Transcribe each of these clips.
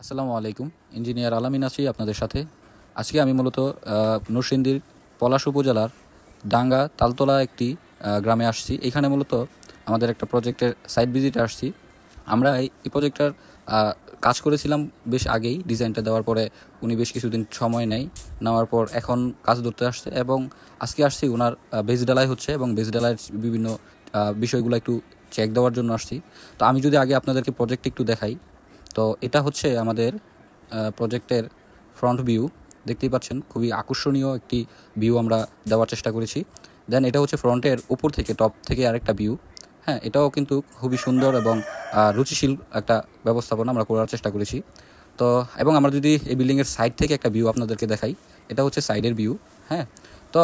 আসসালামু আলাইকুম। ইঞ্জিনিয়ার আলামিন আছি আপনাদের সাথে। আজকে আমি মূলত নরসিংদীর পলাশ উপজেলার ডাঙ্গা তালতলা একটি গ্রামে আসছি। এখানে মূলত আমাদের একটা প্রজেক্টের সাইট ভিজিটে আসছি। আমরা এই প্রজেক্টটার কাজ করেছিলাম বেশ আগেই। ডিজাইনটা দেওয়ার পরে উনি বেশ কিছুদিন সময় নেওয়ার পর এখন কাজ ধরতে আসছে এবং আজকে আসছি ওনার বেজ ডালাই হচ্ছে এবং বেজ ডালাইয়ের বিভিন্ন বিষয়গুলো একটু চেক দেওয়ার জন্য আসছি। তো আমি যদি আগে আপনাদেরকে প্রজেক্ট একটু দেখাই, তো এটা হচ্ছে আমাদের প্রজেক্টের ফ্রন্ট ভিউ। দেখতেই পাচ্ছেন খুবই আকর্ষণীয় একটি ভিউ আমরা দেওয়ার চেষ্টা করেছি। দেন এটা হচ্ছে ফ্রন্টের উপর থেকে টপ থেকে আরেকটা ভিউ। হ্যাঁ, এটাও কিন্তু খুবই সুন্দর এবং রুচিশীল একটা ব্যবস্থাপনা আমরা করার চেষ্টা করেছি। তো এবং আমরা যদি এই বিল্ডিংয়ের সাইড থেকে একটা ভিউ আপনাদেরকে দেখাই, এটা হচ্ছে সাইডের ভিউ। হ্যাঁ, তো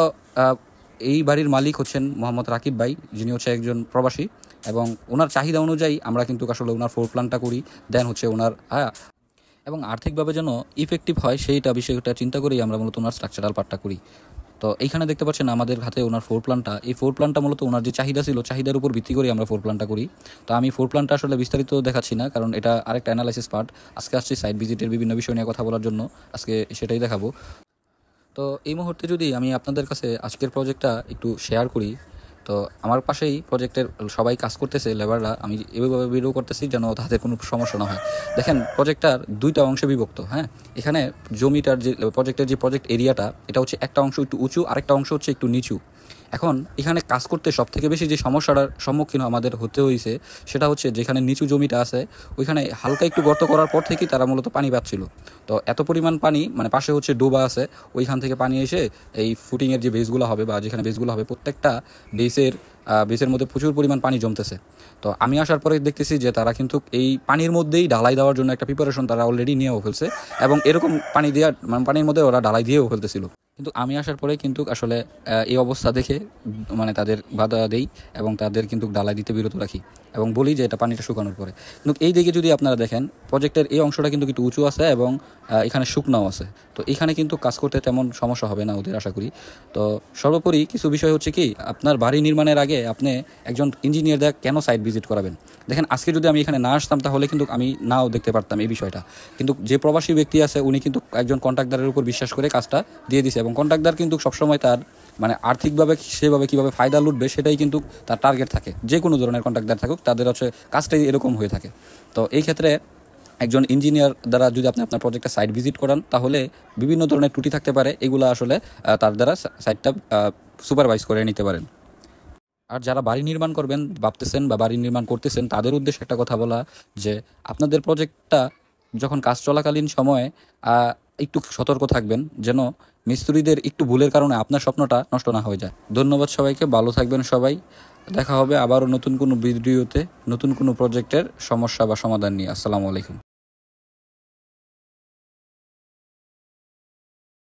এই বাড়ির মালিক হচ্ছেন মোহাম্মদ রাকিব ভাই, যিনি হচ্ছে একজন প্রবাসী এবং ওনার চাহিদা অনুযায়ী আমরা কিন্তু আসলে ওনার ফ্লোর প্ল্যানটা করি। দেন হচ্ছে ওনার এবং আর্থিকভাবে যেন ইফেক্টিভ হয় সেইটা বিষয়টা চিন্তা করেই আমরা মূলত ওনার স্ট্রাকচারাল পার্টটা করি। তো এইখানে দেখতে পাচ্ছেন আমাদের হাতে ওনার ফ্লোর প্ল্যানটা। এই ফ্লোর প্ল্যানটা মূলত ওনার যে চাহিদা ছিল, চাহিদার উপর ভিত্তি করে আমরা ফ্লোর প্ল্যানটা করি। তো আমি ফ্লোর প্ল্যানটা আসলে বিস্তারিত দেখাচ্ছি না, কারণ এটা আরেকটা অ্যানালাইসিস পার্ট। আজকে আসছি সাইট ভিজিটের বিভিন্ন বিষয় নিয়ে কথা বলার জন্য, আজকে সেটাই দেখাবো। তো এই মুহূর্তে যদি আমি আপনাদের কাছে আজকের প্রজেক্টটা একটু শেয়ার করি, তো আমার পাশেই প্রজেক্টের সবাই কাজ করতেছে, লেবাররা। আমি এভাবে ভিডিও করতেছি যেন তাদের কোনো সমস্যা না হয়। দেখেন প্রজেক্টটার দুইটা অংশে বিভক্ত। হ্যাঁ, এখানে জমিটার যে প্রজেক্টের যে প্রজেক্ট এরিয়াটা, এটা হচ্ছে একটা অংশ একটু উঁচু, আরেকটা অংশ হচ্ছে একটু নিচু। এখন এখানে কাজ করতে সবথেকে বেশি যে সমস্যাটার সম্মুখীন আমাদের হতে হয়েছে, সেটা হচ্ছে যেখানে নিচু জমিটা আছে ওইখানে হালকা একটু গর্ত করার পর থেকেই তারা মূলত পানি পাচ্ছিল। তো এত পরিমাণ পানি, মানে পাশে হচ্ছে ডোবা আছে, ওইখান থেকে পানি এসে এই ফুটিংয়ের যে বেসগুলো হবে বা যেখানে বেসগুলো হবে প্রত্যেকটা বেসের মধ্যে প্রচুর পরিমাণ পানি জমতেছে। তো আমি আসার পরে দেখতেছি যে তারা কিন্তু এই পানির মধ্যেই ঢালাই দেওয়ার জন্য একটা প্রিপারেশন তারা অলরেডি নিয়েও ফেলছে এবং এরকম পানির মধ্যে ওরা ঢালাই দিয়েও ফেলতেছিল। কিন্তু আমি আসার পরে কিন্তু আসলে এই অবস্থা দেখে মানে তাদের বাধা দেই এবং তাদের কিন্তু ডালাই দিতে বিরত রাখি এবং বলি যে এটা পানিটা শুকানোর পরে। কিন্তু এই দিকে যদি আপনারা দেখেন, প্রজেক্টের এই অংশটা কিন্তু একটু উঁচু আছে এবং এখানে শুকনাও আছে। তো এখানে কিন্তু কাজ করতে তেমন সমস্যা হবে না ওদের, আশা করি। তো সর্বোপরি কিছু বিষয় হচ্ছে কি, আপনার বাড়ি নির্মাণের আগে আপনি একজন ইঞ্জিনিয়ার দেখ কেন সাইট ভিজিট করাবেন। দেখেন আজকে যদি আমি এখানে না আসতাম তাহলে কিন্তু আমি নাও দেখতে পারতাম এই বিষয়টা। কিন্তু যে প্রবাসী ব্যক্তি আছে উনি কিন্তু একজন কন্ট্রাক্টরের উপর বিশ্বাস করে কাজটা দিয়ে দিছে এবং কন্ট্রাক্টর কিন্তু সবসময় তার মানে আর্থিকভাবে সেভাবে কীভাবে ফায়দা লুটবে সেটাই কিন্তু তার টার্গেট থাকে। যে কোনো ধরনের কন্ট্রাক্টর থাকুক, তাদের হচ্ছে কাজটাই এরকম হয়ে থাকে। তো এই ক্ষেত্রে একজন ইঞ্জিনিয়ার দ্বারা যদি আপনি আপনার প্রজেক্টটা সাইট ভিজিট করান, তাহলে বিভিন্ন ধরনের ত্রুটি থাকতে পারে, এগুলো আসলে তার দ্বারা সাইটটা সুপারভাইজ করে নিতে পারেন। আর যারা বাড়ি নির্মাণ করবেন ভাবতেছেন বা বাড়ি নির্মাণ করতেছেন, তাদের উদ্দেশ্যে একটা কথা বলা যে আপনাদের প্রজেক্টটা যখন কাজ চলাকালীন সময়ে একটু সতর্ক থাকবেন যেন মিস্ত্রিদের একটু ভুলের কারণে আপনার স্বপ্নটা নষ্ট না হয়ে যায়। ধন্যবাদ সবাইকে, ভালো থাকবেন সবাই। দেখা হবে আবারও নতুন কোনো ভিডিওতে নতুন কোনো প্রজেক্টের সমস্যা বা সমাধান নিয়ে। আসসালামু আলাইকুম।